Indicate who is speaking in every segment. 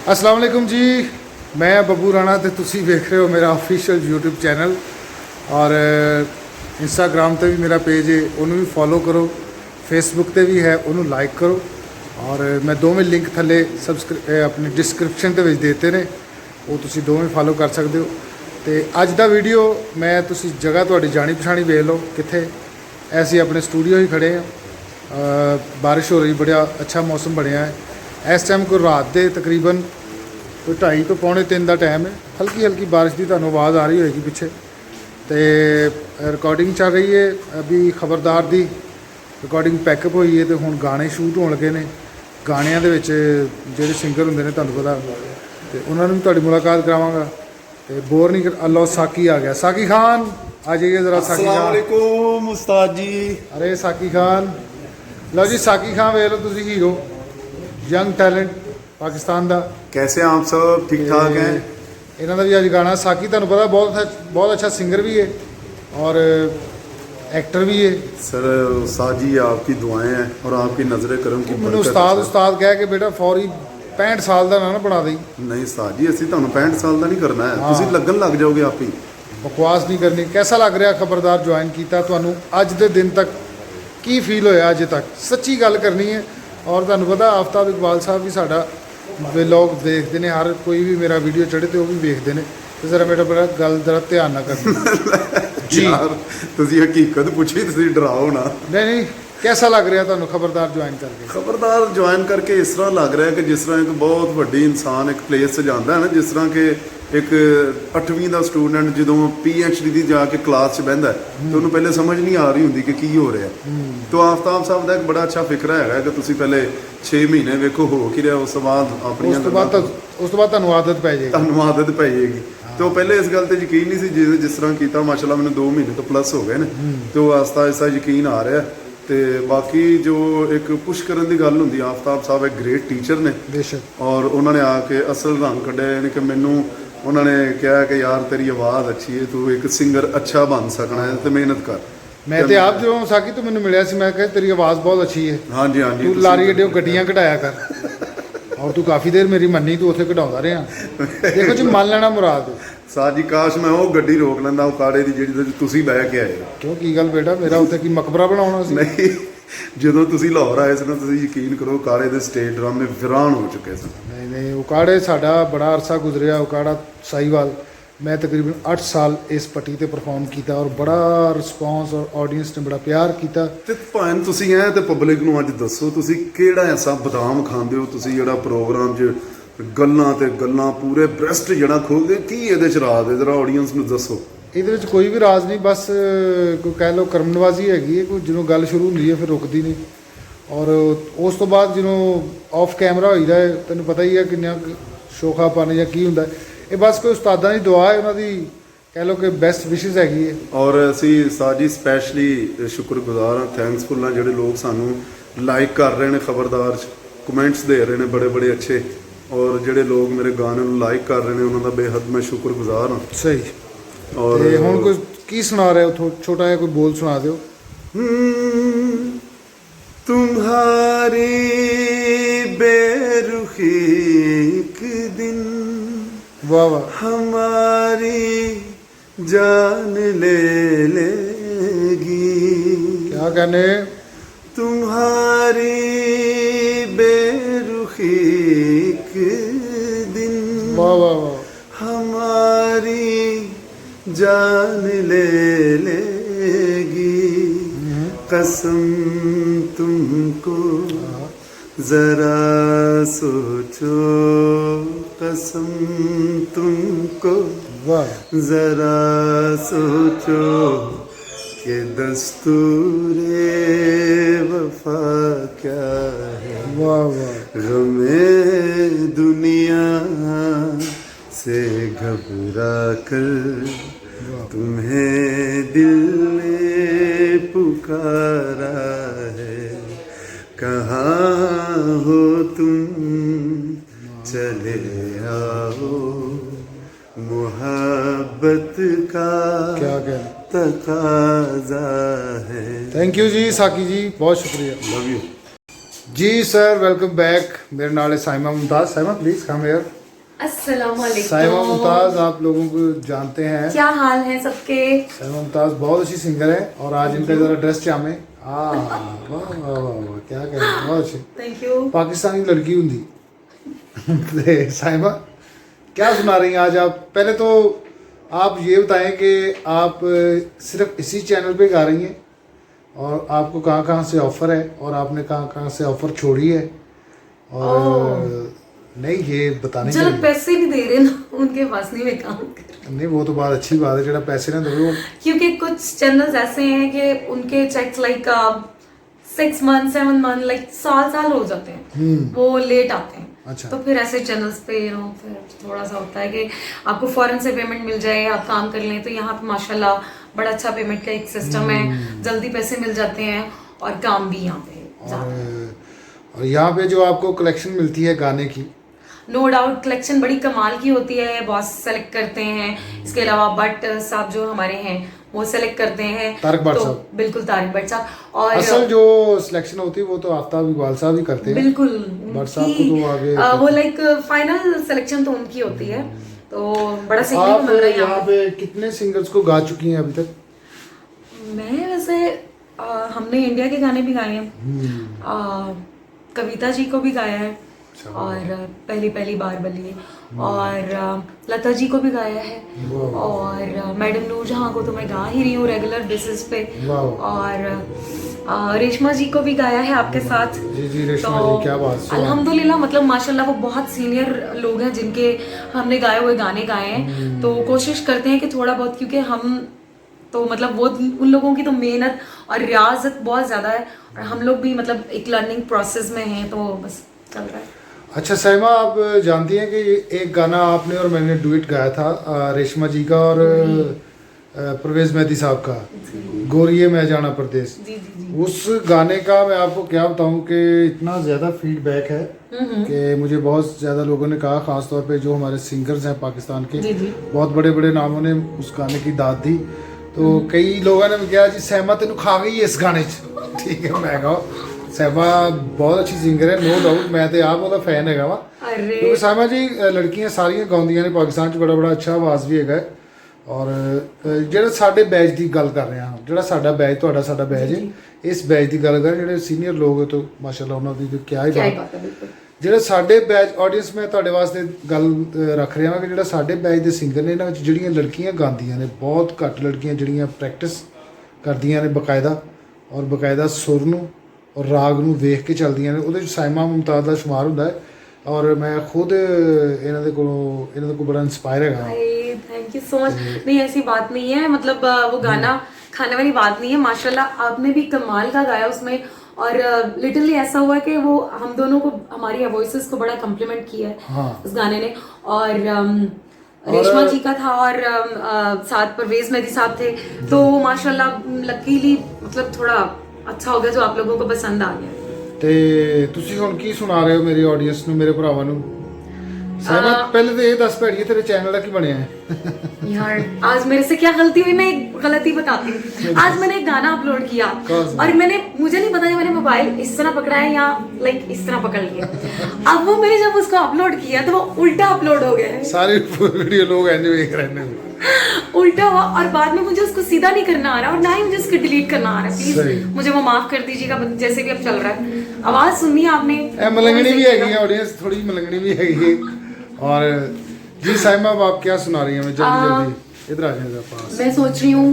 Speaker 1: अस्सलाम वालेकुम जी, मैं बब्बू राणा ते तुसी वेख रहे हो मेरा ऑफिशियल यूट्यूब चैनल और इंस्टाग्राम ते भी मेरा पेज है, उन्होंने भी फॉलो करो। फेसबुक ते भी है, उन्होंने लाइक करो। और मैं दोवें लिंक थले अपनी डिस्क्रिप्शन ते विच देते ने, वो तुसी दोवें फॉलो कर सकते हो। तो अज दा वीडियो मैं तुसी जगह तुहाडी जानी पछाणी वेख लो कित्थे। ऐसे अपने स्टूडियो ही खड़े हैं, बारिश हो रही, बड़ा अच्छा मौसम बनया है। इस टाइम कोई रात के तकरीबन कोई 2:30 तो 2:45 का टाइम है। हल्की हल्की बारिश की तुहानू आवाज़ आ रही होगी पिछे। तो रिकॉर्डिंग चल रही है अभी, खबरदार दी रिकॉर्डिंग पैकअप हुई है। तो हुण गाने शूट होने लगे ने। गाणियां दे विच जिहड़े सिंगर हुंदे ने तुहानू पता, तो उन्होंने भी तुहाडी मुलाकात करावांगा। तो बोर नहीं कर, अल्लाह साकी आ गया। साकी खान आ जाइए ज़रा। साकी खान,
Speaker 2: अस्सलाम वालेकुम उस्ताद जी।
Speaker 1: अरे साकी खान, लो जी साकी खान वेख लो तुसी, हीरो यंग टैलेंट पाकिस्तान का।
Speaker 2: कैसे आप सब ठीक ठाक हैं?
Speaker 1: इन्हों का भी अज गाना साकी, तुहानू पता बहुत अच्छा सिंगर भी है और एक्टर भी है।
Speaker 2: सर उस्ताद जी आपकी दुआएं हैं और आपकी नजर करम की
Speaker 1: मैंने
Speaker 2: बरकत
Speaker 1: उस्ताद
Speaker 2: है सर।
Speaker 1: उस्ताद कह के बेटा फौरी 65 साल का ना बना दी।
Speaker 2: नहीं उस्ताद जी, ਅਸੀਂ ਤੁਹਾਨੂੰ 65 साल का नहीं करना है, ਤੁਸੀਂ ਲੱਗਣ ਲੱਗ जाओगे आप ही।
Speaker 1: बकवास नहीं करनी। कैसा लग रहा खबरदार ज्वाइन किया तुहानू? अज के दिन तक की फील होया? अज तक सच्ची गल करनी है। और तुहानू पता आफ्ताब इकबाल साहब भी साडा लोग देखते हैं, हर कोई भी मेरा वीडियो चढ़े तो वह भी देखते हैं। तो जरा मेरा बड़ा गल जरा ध्यान ना करना जी।
Speaker 2: यार ਤੁਸੀਂ ਹਕੀਕਤ ਪੁੱਛੀ, ਤੁਸੀਂ ਡਰਾਓ ਨਾ।
Speaker 1: नहीं कैसा लग रहा तुहानू खबरदार ज्वाइन करके?
Speaker 2: खबरदार ज्वाइन करके इस तरह लग रहा है कि जिस तरह एक बहुत वड्डी इंसान एक प्लेस से जाता है ना, जिस तरह कि एक 8वीं का स्टूडेंट जो PhD की जाके क्लास च बहता है तो उन्होंने पहले समझ नहीं आ रही होंगी कि की हो रहा है। तो आफ्ताब साहब का एक बड़ा अच्छा फिक्रा है कि तुम पहले 6 महीने वेखो हो कि रहा, उस तो बाद अपनी
Speaker 1: उस तो बाद तुहानू आदत पै जाएगी।
Speaker 2: ਤੁਹਾਨੂੰ ਆਦਤ ਪੈ ਜਾਏਗੀ। तो पहले इस गल ਤੇ ਯਕੀਨ नहीं सी, जिस तरह किया माशाल्लाह मैंने 2 महीने तो प्लस हो गए ने, तो आस्ता आस्ता यकीन आ रहा है। तो बाकी जो एक पुश करने की गल होंगी, आफ्ताब साहब एक ग्रेट टीचर ने
Speaker 1: बेशक,
Speaker 2: और उन्होंने आके असल रंग कढ़िया। यानी कि मैनू उन्होंने कहा कि यार तेरी आवाज़ अच्छी है, तू एक सिंगर अच्छा बन सकना है, तो मेहनत कर।
Speaker 1: मैं तो आप जो साकी तो मैंने मिलया सी, मैं कहा तेरी आवाज़ बहुत अच्छी है,
Speaker 2: हाँ जी हाँ जी,
Speaker 1: तू लारी अड्डे गड्डियां कढ़ाया कर। और तू काफ़ी देर मेरी मन्नी, तू उत्थे कढ़ाउंदा रहा। देखो जी, मान लेना मुराद।
Speaker 2: साथ जी काश मैं वो गड्डी रोक लेंदा वो काड़े की जिहड़ी तुसीं बह के आए।
Speaker 1: क्यों की गल बेटा, मेरा उत्थे की मकबरा बनाउणा सी?
Speaker 2: नहीं, ਜਦੋਂ ਤੁਸੀਂ ਲਾਹੌਰ ਆਏ ਸੀ ਨਾ, ਤੁਸੀਂ ਯਕੀਨ ਕਰੋ ਕਾੜੇ ਦੇ ਸਟੇਜ ਡਰਾਮੇ ਵਿਰਾਨ ਹੋ ਚੁੱਕੇ ਸਨ।
Speaker 1: नहीं उकाड़े साडा बड़ा अरसा गुजरिया। उकाड़ा साहीवाल मैं तकरीबन 8 साल इस पट्टी ते परफॉर्म किया और बड़ा रिस्पॉन्स और ऑडियंस ने बड़ा प्यार किया।
Speaker 2: ਤੇ ਭਾਵੇਂ ਤੁਸੀਂ ਐ ਤੇ ਪਬਲਿਕ ਨੂੰ ਅੱਜ ਦੱਸੋ, ਤੁਸੀਂ ਕਿਹੜਾ ਐਸਾ ਬਦਾਮ ਖਾਂਦੇ ਹੋ ਤੁਸੀਂ ਜਿਹੜਾ ਪ੍ਰੋਗਰਾਮ 'ਚ ਗੱਲਾਂ ਤੇ ਗੱਲਾਂ ਪੂਰੇ ਬ੍ਰੈਸਟ ਜਿਹੜਾ ਖੋਲਦੇ, ਕੀ ਇਹਦੇ 'ਚ ਰਾਜ਼ ਹੈ? ਜਰਾ ਆਡੀਅੰਸ ਨੂੰ ਦੱਸੋ।
Speaker 1: ਇਹਦੇ ਵਿੱਚ ਕੋਈ ਵੀ ਰਾਜ ਨਹੀਂ, ਬਸ ਕੋਈ ਕਹਿ ਲਓ ਕਰਮ ਨਵਾਜ਼ੀ ਹੈਗੀ ਹੈ। ਕੋਈ ਜਦੋਂ ਗੱਲ ਸ਼ੁਰੂ ਹੁੰਦੀ ਹੈ ਫਿਰ ਰੁਕਦੀ ਨਹੀਂ, ਔਰ ਉਸ ਤੋਂ ਬਾਅਦ ਜਦੋਂ ਆਫ ਕੈਮਰਾ ਹੋਈਦਾ ਹੈ, ਤੈਨੂੰ ਪਤਾ ਹੀ ਹੈ ਕਿੰਨਾ ਸ਼ੋਖਾਪਨ ਜਾਂ ਕੀ ਹੁੰਦਾ। ਇਹ ਬਸ ਕੋਈ ਉਸਤਾਦਾਂ ਦੀ ਦੁਆ ਹੈ, ਉਹਨਾਂ ਦੀ ਕਹਿ ਲਓ ਕਿ ਬੈਸਟ ਵਿਸ਼ੇਸ ਹੈਗੀ ਹੈ।
Speaker 2: ਔਰ ਅਸੀਂ ਸਾਜੀ ਸਪੈਸ਼ਲੀ ਸ਼ੁਕਰਗੁਜ਼ਾਰ ਹਾਂ, ਥੈਂਕਸਫੁਲ ਹਾਂ ਜਿਹੜੇ ਲੋਕ ਸਾਨੂੰ ਲਾਈਕ ਕਰ ਰਹੇ ਨੇ, ਖਬਰਦਾਰ 'ਚ ਕਮੈਂਟਸ ਦੇ ਰਹੇ ਨੇ ਬੜੇ ਬੜੇ ਅੱਛੇ। ਔਰ ਜਿਹੜੇ ਲੋਕ ਮੇਰੇ ਗਾਣੇ ਨੂੰ ਲਾਈਕ ਕਰ ਰਹੇ ਨੇ ਉਹਨਾਂ ਦਾ ਬੇਹੱਦ ਮੈਂ ਸ਼ੁਕਰਗੁਜ਼ਾਰ ਹਾਂ।
Speaker 1: ਸਹੀ।
Speaker 2: और
Speaker 1: ਹੁਣ ਕੋਈ ਕੀ ਸੁਣਾ ਰਹੇ ਹੋ? छोटा ਜਿਹਾ कोई बोल सुना दो।
Speaker 2: तुम्हारी बेरुखी एक दिन
Speaker 1: वाह वाह,
Speaker 2: हमारी जान ले लेगी।
Speaker 1: क्या कहने?
Speaker 2: तुम्हारी बेरुखी एक दिन
Speaker 1: वाह वाह वाह,
Speaker 2: हमारी जान ले लेगी। कसम तुमको जरा सोचो, कसम तुमको
Speaker 1: वाह
Speaker 2: जरा सोचो कि दस्तूरे वफा क्या है।
Speaker 1: वाह वाह,
Speaker 2: गमे दुनिया से घबरा कर तुम्हें दिल ने पुकारा है। कहाँ हो तुम, चले आओ, मोहब्बत का
Speaker 1: क्या कहने।
Speaker 2: तकाजा है।
Speaker 1: थैंक यू जी साकी जी, बहुत शुक्रिया।
Speaker 2: Love you.
Speaker 1: जी सर, वेलकम बैक। मेरे नाल है Saima Mumtaz. Saima please come here.
Speaker 3: अस्सलाम वालेकुम।
Speaker 1: साइमा मुमताज आप लोगों को जानते हैं।
Speaker 3: क्या हाल है सबके?
Speaker 1: साइमा मुमताज बहुत अच्छी सिंगर है और आज इनका जरा ड्रेस जामे वाह वाह वाह वाह, क्या कह रहे हैं, बहुत अच्छी
Speaker 3: थैंक यू।
Speaker 1: पाकिस्तानी लड़की होंगी। ते साइमा क्या सुना रही हैं आज आप? पहले तो आप ये बताएं कि आप सिर्फ इसी चैनल पे गा रही हैं और आपको कहाँ कहाँ से ऑफ़र है और आपने कहाँ कहाँ से ऑफ़र छोड़ी है और नहीं ये बताने
Speaker 3: जो लोग पैसे नहीं दे रहे ना उनके पास नहीं मैं काम कर,
Speaker 1: नहीं वो तो बात अच्छी बात है जरा पैसे ना दो।
Speaker 3: क्योंकि कुछ चैनल्स ऐसे हैं कि उनके checks like 6 month 7 month like साल हो जाते हैं, वो लेट आते हैं।
Speaker 1: अच्छा।
Speaker 3: तो फिर ऐसे चैनल्स पे फिर थोड़ा सा होता है कि आपको फौरन से पेमेंट मिल जाए, आप काम कर लें। तो यहाँ पे माशाल्लाह बड़ा अच्छा पेमेंट का एक सिस्टम है, जल्दी पैसे मिल जाते हैं और काम भी यहाँ पे
Speaker 1: और यहाँ पे जो आपको कलेक्शन मिलती है गाने की,
Speaker 3: नो डाउट कलेक्शन बड़ी कमाल की होती है। बॉस सेलेक्ट करते हैं, इसके अलावा भट्ट साहब जो हमारे हैं वो सेलेक्ट करते हैं।
Speaker 1: तारिक भट्ट
Speaker 3: तो
Speaker 1: साहब।
Speaker 3: बिल्कुल तारिक भट्ट साहब। और
Speaker 1: असल जो सिलेक्शन होती है वो तो आफ्ताब इकबाल साहब ही करते हैं।
Speaker 3: बिल्कुल
Speaker 1: भट्ट साहब को तो आगे
Speaker 3: वो लाइक फाइनल सिलेक्शन तो उनकी होती है। तो बड़ा सीखने को
Speaker 1: आप
Speaker 3: मिल रहा है
Speaker 1: यहाँ पे कितने सिंगर्स को गा चुकी हैं अभी तक?
Speaker 3: मैं वैसे हमने इंडिया के गाने भी गाए हैं, कविता जी को भी गाया है और पहली बार बलिए और लता जी को भी गाया है और मैडम नूरजहां को तो मैं गा ही रही हूँ रेगुलर बेसिस पे और रेशमा जी को भी गाया है आपके साथ।
Speaker 1: जी रेशमा जी क्या बात है।
Speaker 3: अल्हम्दुलिल्लाह मतलब माशाल्लाह वो बहुत सीनियर लोग हैं जिनके हमने गाए हुए गाने गाए हैं। तो कोशिश करते हैं कि थोड़ा बहुत, क्योंकि हम तो मतलब वो उन लोगों की तो मेहनत और रियाजत बहुत ज़्यादा है और हम लोग भी मतलब एक लर्निंग प्रोसेस में हैं, तो बस चल रहा है।
Speaker 1: अच्छा साइमा, आप जानती हैं कि एक गाना आपने और मैंने डुएट गाया था रेशमा जी का और परवेज मेहदी साहब का, गोरिये मैं जाना परदेस।
Speaker 3: जी।
Speaker 1: उस गाने का मैं आपको क्या बताऊं कि इतना ज़्यादा फीडबैक है कि मुझे बहुत ज़्यादा लोगों ने कहा, ख़ास तौर पे जो हमारे सिंगर्स हैं पाकिस्तान के,
Speaker 3: जी।
Speaker 1: बहुत बड़े बड़े नामों ने उस गाने की दाद दी। तो कई लोगों ने कहा जी सहमा तेन खा गई इस गाने च। ठीक है, मैं कहा सहमा बहुत अच्छी सिंगर है, नो डाउट, मैं तो आप ਉਹਦਾ फैन हैगा वा। क्योंकि सहमा जी लड़कियां सारियां गाਉਂਦੀਆਂ ਨੇ पाकिस्तान च, बड़ा अच्छा आवाज़ भी हैगा। और ਜਿਹੜਾ ਸਾਡੇ ਬੈਚ ਦੀ ਗੱਲ ਕਰ ਰਹੇ ਹਾਂ, ਜਿਹੜਾ ਸਾਡਾ ਬੈਚ ਤੁਹਾਡਾ ਸਾਡਾ ਬੈਚ ਹੈ, ਇਸ ਬੈਚ ਦੀ ਗੱਲ ਕਰ ਜਿਹੜੇ ਸੀਨੀਅਰ ਲੋਕ ਤੋਂ ਮਾਸ਼ਾਅੱਲਾ ਉਹਨਾਂ ਦੀ ਤਾਂ ਕਿਆ ਹੀ ਬਾਤ ਹੈ। ਜਿਹੜੇ ਸਾਡੇ ਬੈਚ ਆਡੀਅנס ਮੈਂ ਤੁਹਾਡੇ ਵਾਸਤੇ ਗੱਲ ਰੱਖ ਰਿਹਾ ਹਾਂ ਕਿ ਜਿਹੜਾ ਸਾਡੇ ਬੈਚ ਦੇ ਸਿੰਗਰ ਨੇ, ਇਹਨਾਂ ਵਿੱਚ ਜਿਹੜੀਆਂ ਲੜਕੀਆਂ ਗਾਉਂਦੀਆਂ ਨੇ, ਬਹੁਤ ਘੱਟ ਲੜਕੀਆਂ ਜਿਹੜੀਆਂ ਪ੍ਰੈਕਟਿਸ ਕਰਦੀਆਂ ਨੇ ਬਕਾਇਦਾ ਔਰ ਬਕਾਇਦਾ ਸੁਰ ਨੂੰ ਔਰ ਰਾਗ ਨੂੰ ਵੇਖ ਕੇ ਚੱਲਦੀਆਂ ਨੇ, ਉਹਦੇ ਵਿੱਚ ਸਾਇਮਾ ਮੁਮਤਾਜ਼ ਦਾ ਸ਼ੁਮਾਰ ਹੁੰਦਾ ਹੈ। और मैं खुद ਇਹਨਾਂ ਦੇ ਕੋਲ बड़ा इंस्पायर है।
Speaker 3: Thank you so much. नहीं ऐसी बात नहीं है, मतलब वो गाना खाने वाली बात नहीं है। माशाल्लाह आपने भी कमाल का गाया उसमें और लिटरली ऐसा हुआ कि वो हम दोनों को, हमारी वॉइसेस को बड़ा कम्प्लीमेंट किया है उस गाने ने। और रेशमा जी का था और साथ परवेज मेहदी साहब थे, तो माशाल्लाह लकीली मतलब थोड़ा अच्छा हो गया जो आप लोगों को पसंद आ गया।
Speaker 1: ਤੇ ਤੁਸੀਂ ਹੁਣ ਕੀ ਸੁਣਾ ਰਹੇ ਹੋ ਮੇਰੀ ਆਡੀਅנס ਨੂੰ, ਮੇਰੇ ਭਰਾਵਾਂ ਨੂੰ? ਸਾਇਮਾ ਪਹਿਲੇ ਤੇ ਇਹ ਦੱਸ ਭੈੜੀਏ ਤੇਰੇ ਚੈਨਲ ਦਾ ਕੀ ਬਣਿਆ ਹੈ?
Speaker 3: यार आज मेरे से क्या गलती हुई, मैं एक गलती बताती हूँ। आज मैंने एक गाना अपलोड किया और मुझे नहीं पता मैंने मोबाइल इस तरह पकड़ा है या लाइक इस तरह पकड़ लिया। अब वो मैंने जब उसको अपलोड किया तो वो उल्टा अपलोड हो गया है।
Speaker 1: सारे वीडियो लोग ऐसे देख रहे हैं,
Speaker 3: उल्टा हुआ और बाद में मुझे उसको सीधा नहीं करना आ रहा और ना ही मुझे उसको डिलीट करना आ रहा है। प्लीज मुझे वो माफ कर दीजिएगा, जैसे भी अब चल रहा है। आवाज सुनी आपने,
Speaker 1: मलंगनी भी है ऑडियंस, थोड़ी मलंगनी भी है। और जी साइमा आप क्या सुना रही हैं? मैं जल्दी इधर आ जाए पास।
Speaker 3: मैं सोच रही हूँ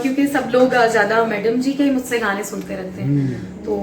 Speaker 3: क्योंकि सब लोग ज्यादा मैडम जी के ही मुझसे गाने सुनते रहते हैं, तो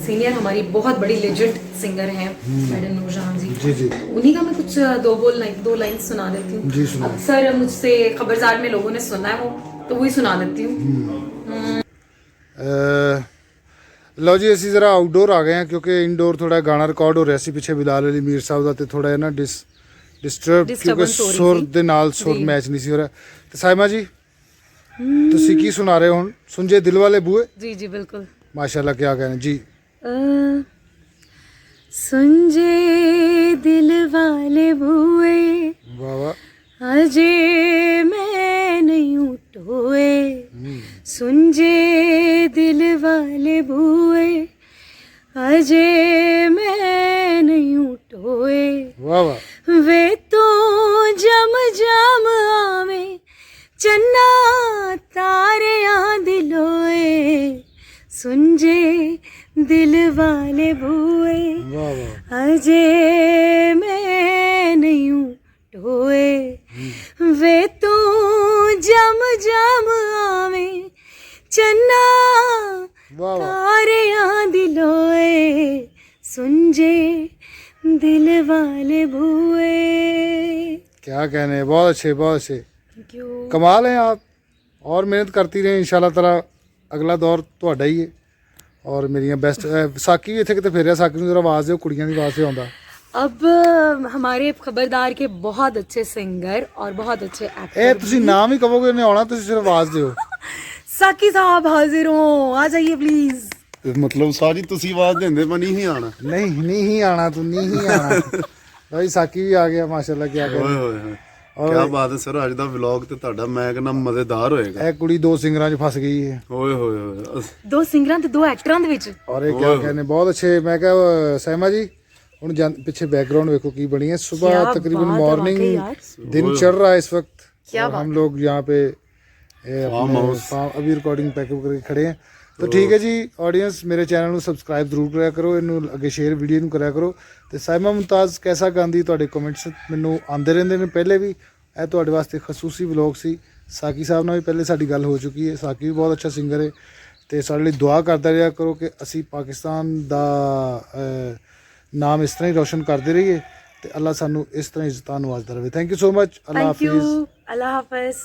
Speaker 3: सीनियर हमारी बहुत बड़ी लेजेंड सिंगर हैं मैडम नूरजहां जी।
Speaker 1: जी
Speaker 3: उन्हीं का मैं कुछ दो लाइन सुना देती हूँ। अक्सर मुझसे खबरदार में लोगों ने सुना है वो, तो वही सुना देती हूँ।
Speaker 1: ਲਓ ਜੀ ਅਸੀਂ ਜ਼ਰਾ ਆਊਟਡੋਰ ਆ ਗਏ ਹਾਂ ਕਿਉਂਕਿ ਇਨਡੋਰ ਥੋੜਾ ਗਾਣਾ ਰਿਕਾਰਡ ਹੋ ਰਿਹਾ ਸੀ ਪਿੱਛੇ ਬਿਲਾਲ ਅਲੀ ਮੀਰ ਸਾਹਿਬ ਦਾ, ਤੇ ਥੋੜਾ ਜਿਹਾ ਨਾ ਡਿਸਟਰਬ ਕਿਉਂਕਿ ਸੁਰ ਦੇ ਨਾਲ ਸੁਰ ਮੈਚ ਨਹੀਂ ਸੀ ਹੋ ਰਿਹਾ। ਤੇ ਸਾਇਮਾ ਜੀ ਤੁਸੀਂ ਕੀ ਸੁਣਾ ਰਹੇ ਹੋ ਹੁਣ? ਸੁਣਜੇ ਦਿਲ ਵਾਲੇ ਬੂਏ।
Speaker 3: जी जी बिल्कुल
Speaker 1: माशाल्लाह, क्या कहना जी।
Speaker 3: सुनजे दिल वाले बुए,
Speaker 1: वाह वाह,
Speaker 3: अजे मैं नहीं उठोए, सुनजे दिल वाले बुए,
Speaker 1: वाह वाह
Speaker 3: वे तो जम जम आवे चन्ना तारे दिलोए सुन जे दिल वाले बुए
Speaker 1: वाह वाह
Speaker 3: अजे मैं नहीं हूँ टोए वे तो जम जम आवे चन्ना
Speaker 1: वाह वाह
Speaker 3: तारे दिलोए सुन जे दिल वाले बुए।
Speaker 1: क्या कहने हैं, बहुत अच्छे बहुत अच्छे,
Speaker 3: थैंक यू।
Speaker 1: कमाल है आप। और मेहनत करती रहें इंशाल्लाह ताला, अगला दौर ਤੁਹਾਡਾ ਹੀ ਹੈ। ਔਰ ਮੇਰੀਆਂ ਬੈਸਟ ਸਾਕੀ ਵੀ ਇੱਥੇ ਕਿਤੇ ਫੇਰਿਆ, ਸਾਕੀ ਨੂੰ ਜਰਾ ਆਵਾਜ਼ ਦਿਓ, ਕੁੜੀਆਂ ਦੀ ਆਵਾਜ਼ ਤੇ ਆਉਂਦਾ।
Speaker 3: अब हमारे खबरदार के बहुत अच्छे सिंगर और बहुत अच्छे
Speaker 1: ਇਹ
Speaker 3: एक्टर
Speaker 1: ਤੁਸੀਂ ਨਾਮ ਹੀ ਕਹੋਗੇ ਉਹਨੇ ਆਉਣਾ, ਤੁਸੀਂ ਸਿਰਫ ਆਵਾਜ਼ ਦਿਓ।
Speaker 3: साकी साहब हाजिर हो, आ जाइए प्लीज।
Speaker 2: ਤੇ ਮਤਲਬ ਸਾਰੀ ਤੁਸੀਂ ਆਵਾਜ਼ ਦਿੰਦੇ ਮੈਂ ਨਹੀਂ ਆਣਾ।
Speaker 1: नहीं ही आना, तू नहीं ही आना। भाई साकी भी आ गया माशाल्लाह, क्या
Speaker 2: ਓਏ
Speaker 1: कहने।
Speaker 2: ਹੋਏ ਹੋਏ ਕੀ ਬਾਤ ਹੈ ਸਰ, ਅੱਜ ਦਾ ਵਲੌਗ ਤੇ ਤੁਹਾਡਾ ਮੈਂ ਕਹਿੰਦਾ ਮਜ਼ੇਦਾਰ ਹੋਏਗਾ।
Speaker 1: ਇਹ ਕੁੜੀ ਦੋ ਸਿੰਗਰਾਂ 'ਚ ਫਸ ਗਈ ਹੈ।
Speaker 2: ਓਏ ਹੋਏ ਹੋਏ
Speaker 3: ਦੋ ਸਿੰਗਰਾਂ ਤੇ ਦੋ ਐਕਟਰਾਂ ਦੇ ਵਿੱਚ
Speaker 1: ਔਰ ਇਹ क्या कहने, बहुत अच्छे। मैं ਕਿਹਾ ਸਹਿਮਾ ਜੀ ਹੁਣ ਪਿੱਛੇ बैकग्राउंड ਵੇਖो की बनी है। सुबह
Speaker 3: क्या
Speaker 1: तकरीबन
Speaker 3: बात है
Speaker 1: मॉर्निंग
Speaker 3: वाकई यार।
Speaker 1: दिन चढ़ रहा है इस वक्त,
Speaker 3: क्या
Speaker 1: और हम लोग यहाँ पे अभी रिकॉर्डिंग पैकअप करके खड़े हैं। तो ठीक है जी ऑडियंस, मेरे चैनल ਨੂੰ ਸਬਸਕ੍ਰਾਈਬ ਜ਼ਰੂਰ ਕਰਿਆ ਕਰੋ, ਇਹਨੂੰ ਅੱਗੇ ਸ਼ੇਅਰ ਵੀਡੀਓ ਨੂੰ ਕਰਿਆ ਕਰੋ। ਤੇ ਸਾਇਮਾ ਮੁਮਤਾਜ਼ ਕੈਸਾ ਗਾਂਦੀ, ਤੁਹਾਡੇ ਕਮੈਂਟਸ ਮੈਨੂੰ ਆਉਂਦੇ ਰਹਿੰਦੇ ਨੇ ਪਹਿਲੇ ਵੀ। ਇਹ ਤੁਹਾਡੇ ਵਾਸਤੇ ਖਸੂਸੀ ਵਲੌਗ ਸੀ। ਸਾਕੀ ਸਾਹਿਬ ਨਾਲ ਵੀ ਪਹਿਲੇ ਸਾਡੀ ਗੱਲ ਹੋ ਚੁੱਕੀ ਹੈ। ਸਾਕੀ ਵੀ ਬਹੁਤ ਅੱਛਾ ਸਿੰਗਰ ਹੈ ਤੇ ਸਾਡੇ ਲਈ ਦੁਆ ਕਰਦਾ ਰਿਹਾ ਕਰੋ ਕਿ ਅਸੀਂ ਪਾਕਿਸਤਾਨ ਦਾ ਨਾਮ ਇਸ ਤਰ੍ਹਾਂ ਹੀ ਰੋਸ਼ਨ ਕਰਦੇ ਰਹੀਏ ਤੇ ਅੱਲਾ ਸਾਨੂੰ ਇਸ ਤਰ੍ਹਾਂ ਇੱਜ਼ਤਾਂ ਨਵਾਜ਼ਦਾ ਰਹੇ। Thank you so much. Allah
Speaker 3: thank you,
Speaker 1: Hafiz.
Speaker 3: Allah Hafiz.